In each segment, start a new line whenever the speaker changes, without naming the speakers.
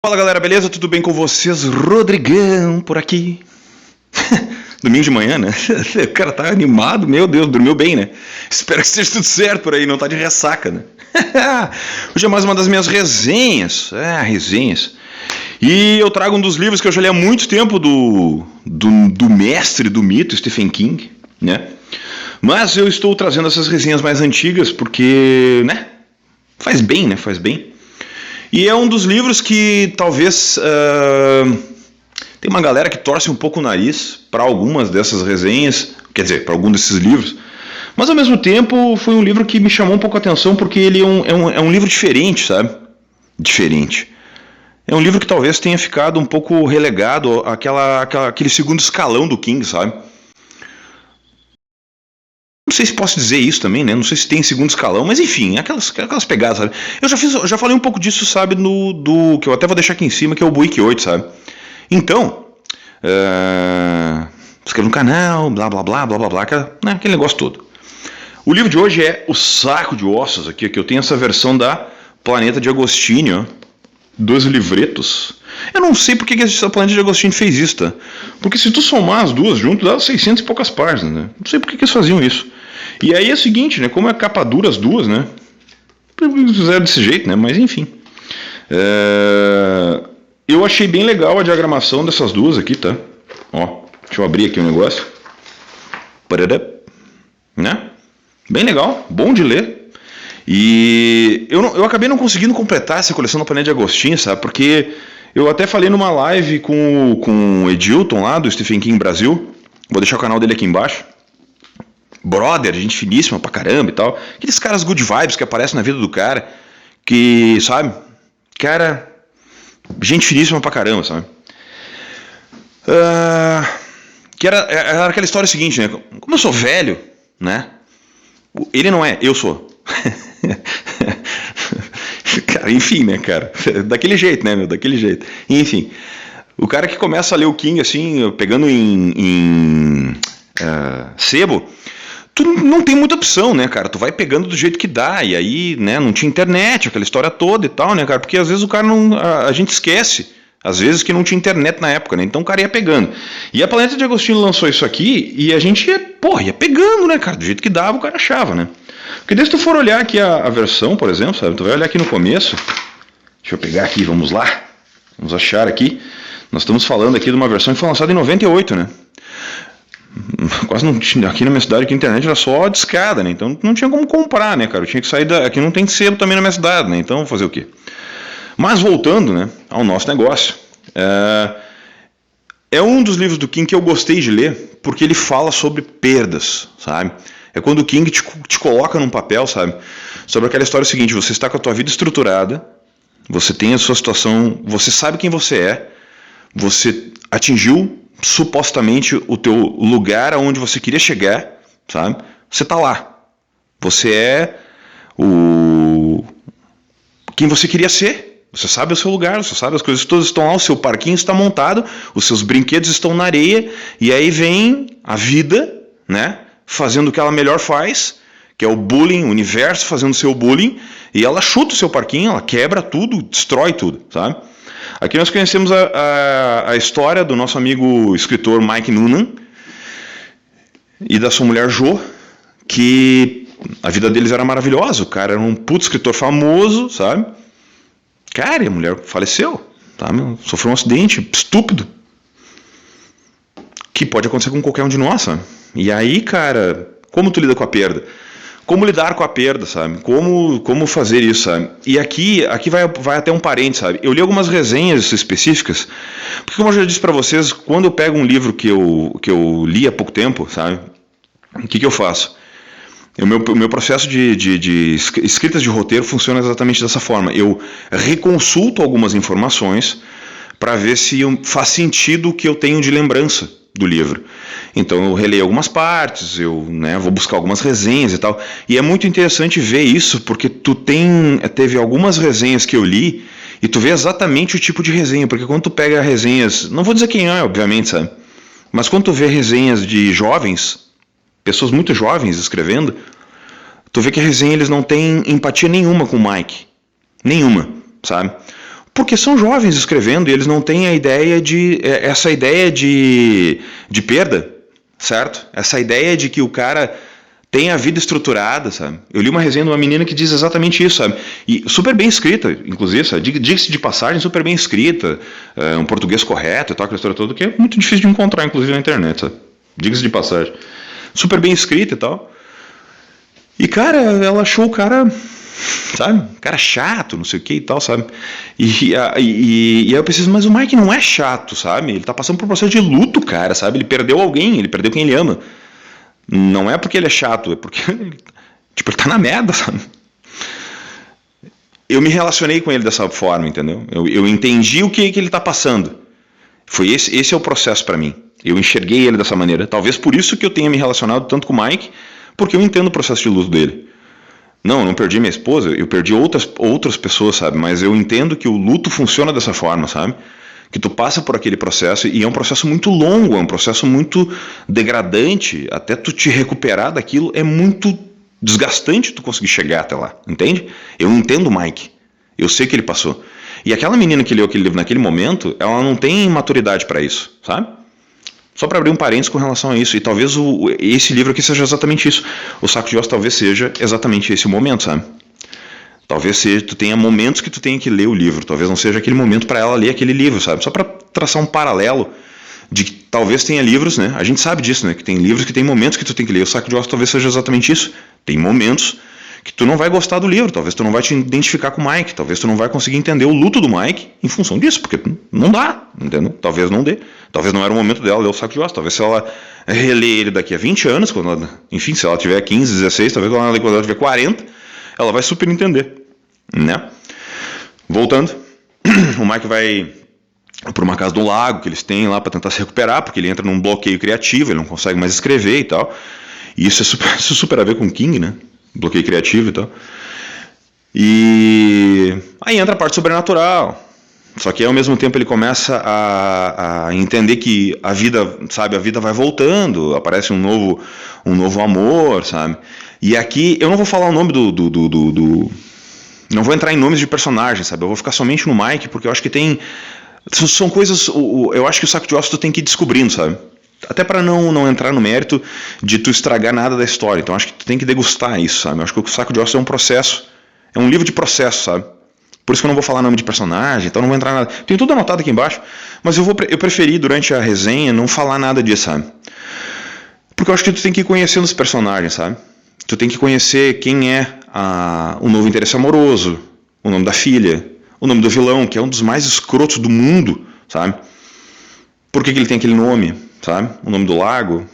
Fala galera, beleza? Tudo bem com vocês? Rodrigão por aqui. Domingo de manhã, né? O cara tá animado, meu Deus, dormiu bem, né? Espero que esteja tudo certo por aí, não tá de ressaca, né? Hoje é mais uma das minhas resenhas. Resenhas. E eu trago um dos livros que eu já li há muito tempo do mestre do mito, Stephen King, né? Mas eu estou trazendo essas resenhas mais antigas porque, né? Faz bem, né? Faz bem. E é um dos livros que talvez tem uma galera que torce um pouco o nariz para algumas dessas resenhas, quer dizer, para algum desses livros, mas ao mesmo tempo foi um livro que me chamou um pouco a atenção porque ele é um livro diferente, sabe? Diferente. É um livro que talvez tenha ficado um pouco relegado àquele segundo escalão do King, sabe? Não sei se posso dizer isso também, né? Não sei se tem segundo escalão, mas enfim, aquelas pegadas, sabe? Eu já falei um pouco disso, sabe, do que eu até vou deixar aqui em cima, que é o Buick 8, sabe? Então, inscreva no canal, blá blá blá, blá blá blá, aquele negócio todo. O livro de hoje é O Saco de Ossos, aqui, que eu tenho essa versão da Planeta de Agostinho, 2 livretos. Eu não sei porque que essa Planeta de Agostinho fez isso, tá? Porque se tu somar as duas juntas, dá 600 e poucas páginas, né? Não sei porque que eles faziam isso. E aí é o seguinte, né? Como é capa dura as duas, né? Fizeram desse jeito, né? Mas enfim. Eu achei bem legal a diagramação dessas duas aqui, tá? Ó, deixa eu abrir aqui o negócio. Né? Bem legal, bom de ler. E eu acabei não conseguindo completar essa coleção da Planeta de Agostinho, sabe? Porque eu até falei numa live com o Edilton lá do Stephen King Brasil. Vou deixar o canal dele aqui embaixo. Brother, gente finíssima pra caramba e tal. Aqueles caras good vibes que aparecem na vida do cara. Que, sabe? Cara, gente finíssima pra caramba, sabe? Que era aquela história seguinte, né? Como eu sou velho, né? Ele não é, eu sou. Cara, enfim, né, cara? Daquele jeito, né, meu? Daquele jeito. Enfim, o cara que começa a ler o King, assim, pegando em sebo, tu não tem muita opção, né, cara? Tu vai pegando do jeito que dá, e aí, né, não tinha internet, aquela história toda e tal, né, cara? Porque às vezes o cara não... A gente esquece, às vezes, que não tinha internet na época, né? Então o cara ia pegando. E a Planeta de Agostinho lançou isso aqui, e a gente ia pegando, né, cara? Do jeito que dava, o cara achava, né? Porque desde que tu for olhar aqui a versão, por exemplo, sabe? Tu vai olhar aqui no começo. Deixa eu pegar aqui, vamos lá. Vamos achar aqui. Nós estamos falando aqui de uma versão que foi lançada em 98, né? Quase não tinha, aqui na minha cidade, aqui a internet era só discada, né? Então não tinha como comprar, né, cara? Eu tinha que sair aqui não tem selo também na minha cidade, né? Então fazer o quê? Mas voltando, né, ao nosso negócio. É um dos livros do King que eu gostei de ler, porque ele fala sobre perdas, sabe? É quando o King te coloca num papel, sabe? Sobre aquela história seguinte, você está com a tua vida estruturada, você tem a sua situação, você sabe quem você é, você atingiu supostamente o teu lugar aonde você queria chegar, sabe? Você está lá. Você é quem você queria ser. Você sabe o seu lugar, você sabe as coisas todas estão lá, o seu parquinho está montado, os seus brinquedos estão na areia, e aí vem a vida, né? Fazendo o que ela melhor faz, que é o bullying, o universo fazendo o seu bullying, e ela chuta o seu parquinho, ela quebra tudo, destrói tudo, sabe? Aqui nós conhecemos a história do nosso amigo escritor Mike Noonan e da sua mulher Jo, que a vida deles era maravilhosa, o cara era um puto escritor famoso, sabe? Cara, e a mulher faleceu, tá? Sofreu um acidente estúpido, que pode acontecer com qualquer um de nós, sabe? E aí, cara, como tu lida com a perda? Como lidar com a perda, sabe? Como fazer isso, sabe? E aqui vai até um parênteses, sabe? Eu li algumas resenhas específicas, porque como eu já disse pra vocês, quando eu pego um livro que eu li há pouco tempo, sabe? O que eu faço? O meu processo de escritas de roteiro funciona exatamente dessa forma. Eu reconsulto algumas informações para ver se faz sentido o que eu tenho de lembrança do livro. Então eu releio algumas partes, vou buscar algumas resenhas e tal. E é muito interessante ver isso, porque teve algumas resenhas que eu li e tu vê exatamente o tipo de resenha. Porque quando tu pega resenhas, não vou dizer quem é, obviamente, sabe? Mas quando tu vê resenhas de jovens, pessoas muito jovens escrevendo, tu vê que a resenha eles não têm empatia nenhuma com o Mike. Nenhuma, sabe? Porque são jovens escrevendo e eles não têm a ideia essa ideia de perda, certo? Essa ideia de que o cara tem a vida estruturada, sabe? Eu li uma resenha de uma menina que diz exatamente isso, sabe? E super bem escrita, inclusive, sabe? Diga-se de passagem, super bem escrita, um português correto e tal, aquela história toda, que é muito difícil de encontrar, inclusive, na internet, sabe? Diga-se de passagem. Super bem escrita e tal. E, cara, ela achou o cara, sabe? Cara chato, não sei o que e tal, sabe? E aí eu preciso, mas o Mike não é chato, sabe? Ele tá passando por um processo de luto, cara, sabe? Ele perdeu alguém, ele perdeu quem ele ama. Não é porque ele é chato, é porque tipo, ele tá na merda, sabe? Eu me relacionei com ele dessa forma, entendeu? Eu entendi o que ele tá passando. Foi esse é o processo pra mim. Eu enxerguei ele dessa maneira. Talvez por isso que eu tenha me relacionado tanto com o Mike, porque eu entendo o processo de luto dele. Não, eu não perdi minha esposa, eu perdi outras pessoas, sabe? Mas eu entendo que o luto funciona dessa forma, sabe? Que tu passa por aquele processo e é um processo muito longo, é um processo muito degradante, até tu te recuperar daquilo é muito desgastante tu conseguir chegar até lá, entende? Eu entendo o Mike, eu sei que ele passou. E aquela menina que leu aquele livro naquele momento, ela não tem maturidade para isso, sabe? Só para abrir um parênteses com relação a isso, e talvez esse livro aqui seja exatamente isso. O Saco de Ossos talvez seja exatamente esse o momento, sabe? Talvez tu tenha momentos que tu tenha que ler o livro, talvez não seja aquele momento para ela ler aquele livro, sabe? Só para traçar um paralelo de que talvez tenha livros, né? A gente sabe disso, né? Que tem livros que tem momentos que tu tem que ler. O Saco de Ossos talvez seja exatamente isso. Tem momentos que tu não vai gostar do livro, talvez tu não vai te identificar com o Mike, talvez tu não vai conseguir entender o luto do Mike em função disso, porque não dá, entendeu? Talvez não dê. Talvez não era o momento dela ler o Saco de Ossos, talvez se ela reler ele daqui a 20 anos, enfim, se ela tiver 15, 16, talvez quando ela tiver 40, ela vai super entender, né? Voltando, o Mike vai por uma casa do lago que eles têm lá para tentar se recuperar, porque ele entra num bloqueio criativo, ele não consegue mais escrever e tal. E isso é super a ver com King, né? Bloqueio criativo e tal. E aí entra a parte sobrenatural. Só que ao mesmo tempo ele começa a entender que a vida, sabe, a vida vai voltando, aparece um novo amor, sabe? E aqui eu não vou falar o nome não vou entrar em nomes de personagens, sabe? Eu vou ficar somente no Mike, porque eu acho que são coisas, eu acho que o Saco de Ossos tu tem que ir descobrindo, sabe? Até para não entrar no mérito de tu estragar nada da história. Então acho que tu tem que degustar isso, sabe? Eu acho que o Saco de Ossos é um processo, é um livro de processo, sabe? Por isso que eu não vou falar nome de personagem, então não vou entrar nada. Tem tudo anotado aqui embaixo, mas eu preferi durante a resenha não falar nada disso, sabe? Porque eu acho que tu tem que ir conhecendo os personagens, sabe? Tu tem que conhecer quem é o novo interesse amoroso, o nome da filha, o nome do vilão, que é um dos mais escrotos do mundo, sabe? Por que ele tem aquele nome, sabe? O nome do lago,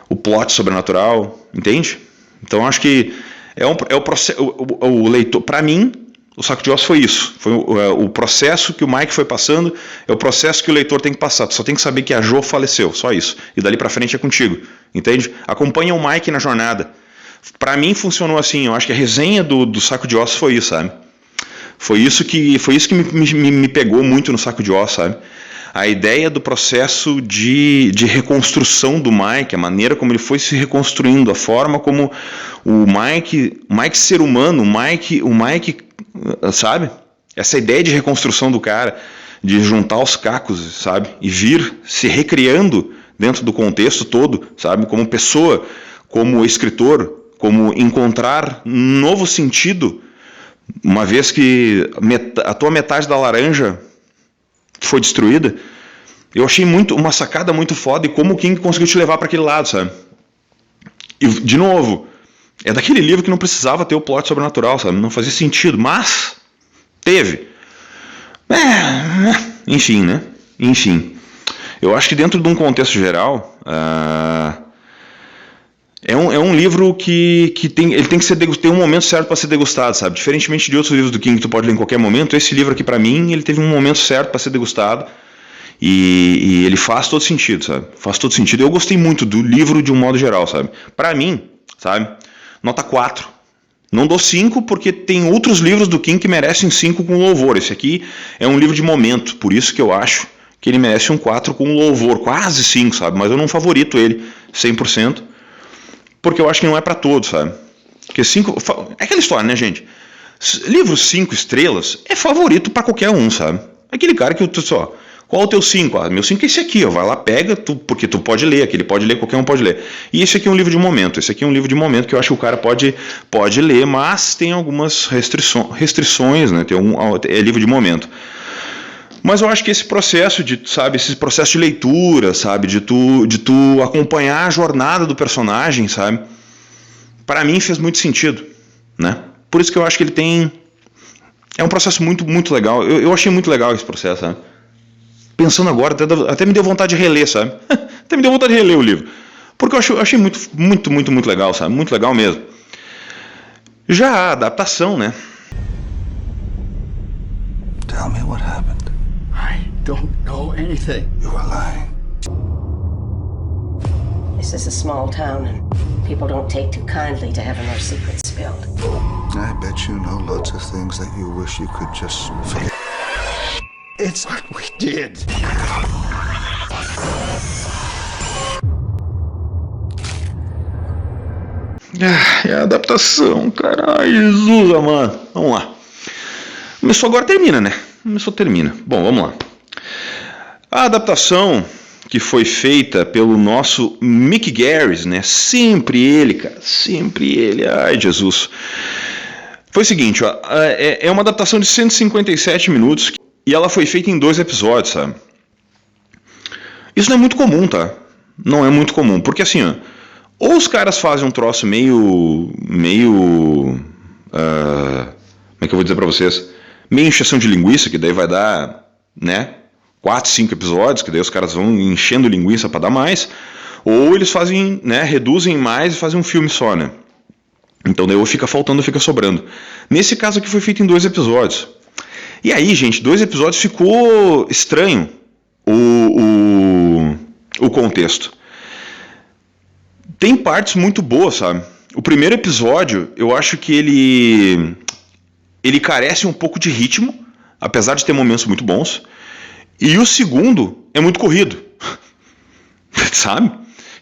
o plot sobrenatural, entende? Então eu acho que o leitor, para mim, o Saco de Ossos foi isso. Foi o processo que o Mike foi passando, é o processo que o leitor tem que passar. Tu só tem que saber que a Jo faleceu, só isso. E dali pra frente é contigo, entende? Acompanha o Mike na jornada. Pra mim funcionou assim, eu acho que a resenha do Saco de Ossos foi isso, sabe? Foi isso que me pegou muito no Saco de Ossos, sabe? A ideia do processo de reconstrução do Mike, a maneira como ele foi se reconstruindo, a forma como o Mike ser humano, o Mike, sabe? Essa ideia de reconstrução do cara, de juntar os cacos, sabe? E vir se recriando dentro do contexto todo, sabe? Como pessoa, como escritor, como encontrar um novo sentido, uma vez que a tua metade da laranja foi destruída. Eu achei uma sacada muito foda e como o King conseguiu te levar para aquele lado, sabe? E, de novo, é daquele livro que não precisava ter o plot sobrenatural, sabe? Não fazia sentido, mas teve. Enfim, né? Enfim. Eu acho que dentro de um contexto geral, é um livro que ele tem que ter um momento certo para ser degustado, sabe? Diferentemente de outros livros do King que tu pode ler em qualquer momento, esse livro aqui para mim, ele teve um momento certo para ser degustado e ele faz todo sentido, sabe? Faz todo sentido. Eu gostei muito do livro de um modo geral, sabe? Para mim, sabe? Nota 4. Não dou 5 porque tem outros livros do King que merecem 5 com louvor. Esse aqui é um livro de momento, por isso que eu acho que ele merece um 4 com louvor, quase 5, sabe? Mas eu não favorito ele 100%. Porque eu acho que não é pra todos, sabe? Porque 5... É aquela história, né, gente? Livros 5 estrelas é favorito pra qualquer um, sabe? Aquele cara que tu só... Qual é o teu 5? Ah, meu 5 é esse aqui, ó. Vai lá, pega, porque tu pode ler, aquele pode ler, qualquer um pode ler. E esse aqui é um livro de momento. Esse aqui é um livro de momento que eu acho que o cara pode ler, mas tem algumas restrições, né? É livro de momento. Mas eu acho que esse processo esse processo de leitura, sabe, de tu acompanhar a jornada do personagem, sabe, para mim fez muito sentido, né? Por isso que eu acho que ele tem... É um processo muito, muito legal. Eu achei muito legal esse processo, sabe? Pensando agora, até me deu vontade de reler, sabe? Até me deu vontade de reler o livro. Porque eu achei muito, muito, muito, muito legal, sabe? Muito legal mesmo. Já a adaptação, né?
Tell me what happened.
I don't know anything.
You are lying.
This is a small town and people don't take too kindly to having their secrets spilled.
I bet you know lots of things that you wish you could just forget.
It's what we did.
É a adaptação, cara. Ai, Jesus, mano. Vamos lá. Começou agora, termina, né? Termina. Bom, vamos lá. A adaptação que foi feita pelo nosso Mick Garris, né? Sempre ele, cara. Sempre ele. Ai, Jesus. Foi o seguinte, ó. É uma adaptação de 157 minutos e ela foi feita em 2 episódios, sabe? Isso não é muito comum, tá? Não é muito comum. Porque assim, ó. Ou os caras fazem um troço meio como é que eu vou dizer pra vocês? Meio encheção de linguiça, que daí vai dar, né, 4, 5 episódios, que daí os caras vão enchendo linguiça pra dar mais. Ou eles fazem, né, reduzem mais e fazem um filme só, né? Então daí ou fica faltando ou fica sobrando. Nesse caso aqui foi feito em 2 episódios. E aí, gente, 2 episódios ficou estranho o contexto. Tem partes muito boas, sabe? O primeiro episódio, eu acho que ele carece um pouco de ritmo, apesar de ter momentos muito bons. E o segundo é muito corrido, sabe?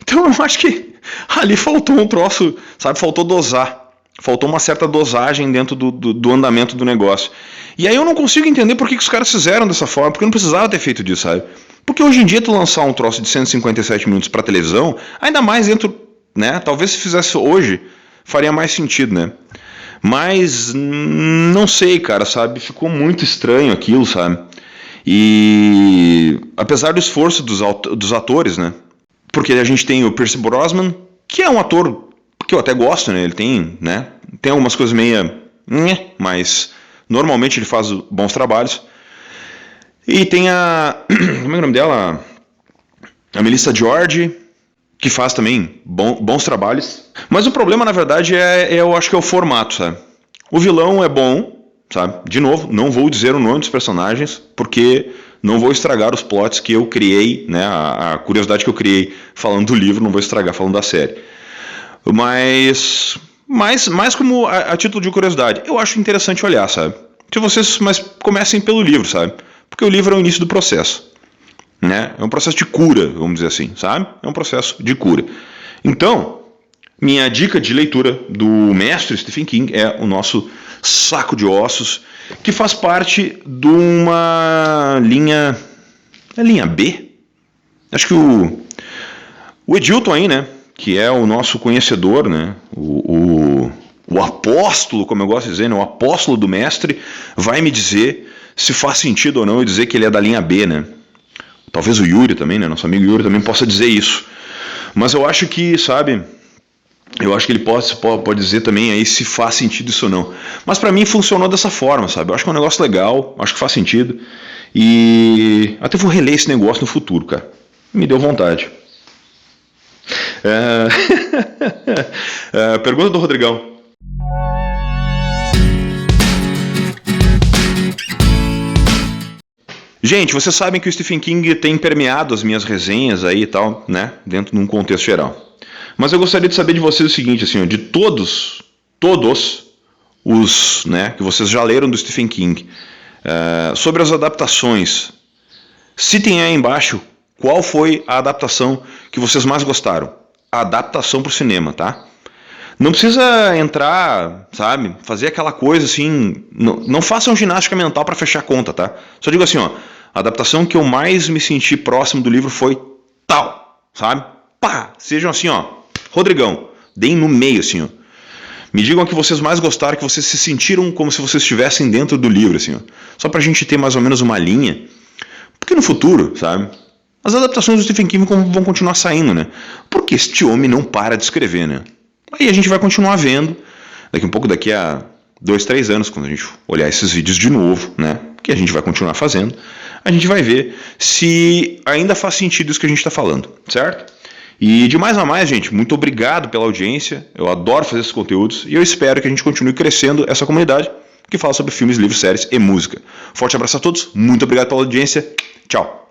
Então eu acho que ali faltou um troço, sabe? Faltou dosar. Faltou uma certa dosagem dentro do andamento do negócio. E aí eu não consigo entender por que os caras fizeram dessa forma, porque não precisava ter feito disso, sabe? Porque hoje em dia tu lançar um troço de 157 minutos pra televisão, ainda mais dentro, né? Talvez se fizesse hoje, faria mais sentido, né? Mas não sei, cara, sabe? Ficou muito estranho aquilo, sabe? E apesar do esforço dos atores, né? Porque a gente tem o Pierce Brosnan, que é um ator que eu até gosto, né? Ele tem, né? Tem algumas coisas meio... mas normalmente ele faz bons trabalhos. E tem a... Como é o nome dela? A Melissa George, que faz também bons trabalhos. Mas o problema, na verdade, eu acho que é o formato, sabe? O vilão é bom, sabe? De novo, não vou dizer o nome dos personagens, porque não vou estragar os plots que eu criei, né? A curiosidade que eu criei falando do livro, não vou estragar falando da série. Mas mais como a título de curiosidade, eu acho interessante olhar, sabe? Se vocês comecem pelo livro, sabe? Porque o livro é o início do processo, né? É um processo de cura, vamos dizer assim, sabe? É um processo de cura. Então, minha dica de leitura do mestre Stephen King é o nosso Saco de Ossos, que faz parte de uma linha... É linha B? Acho que o Edilton aí, né? Que é o nosso conhecedor, né? O apóstolo, como eu gosto de dizer, né? O apóstolo do mestre, vai me dizer se faz sentido ou não eu dizer que ele é da linha B, né? Talvez o Yuri também, né? Nosso amigo Yuri também possa dizer isso. Mas eu acho que, sabe... Eu acho que ele pode dizer também aí se faz sentido isso ou não. Mas pra mim funcionou dessa forma, sabe? Eu acho que é um negócio legal, acho que faz sentido. E até vou reler esse negócio no futuro, cara. Me deu vontade. Pergunta do Rodrigão. Gente, vocês sabem que o Stephen King tem permeado as minhas resenhas aí e tal, né? Dentro de um contexto geral. Mas eu gostaria de saber de vocês o seguinte, assim, ó, de todos os, né, que vocês já leram do Stephen King, sobre as adaptações, citem aí embaixo qual foi a adaptação que vocês mais gostaram. A adaptação para o cinema, tá? Não precisa entrar, sabe, fazer aquela coisa assim, não façam ginástica mental para fechar a conta, tá? Só digo assim, ó, a adaptação que eu mais me senti próximo do livro foi tal, sabe? Pá, sejam assim, ó, Rodrigão, deem no meio assim, ó. Me digam que vocês mais gostaram, que vocês se sentiram como se vocês estivessem dentro do livro, assim, ó. Só pra gente ter mais ou menos uma linha. Porque no futuro, sabe, as adaptações do Stephen King vão continuar saindo, né? Porque este homem não para de escrever, né? Aí a gente vai continuar vendo, daqui a 2, 3 anos, quando a gente olhar esses vídeos de novo, né? Que a gente vai continuar fazendo, a gente vai ver se ainda faz sentido isso que a gente está falando, certo? E de mais a mais, gente, muito obrigado pela audiência, eu adoro fazer esses conteúdos e eu espero que a gente continue crescendo essa comunidade que fala sobre filmes, livros, séries e música. Forte abraço a todos, muito obrigado pela audiência, tchau!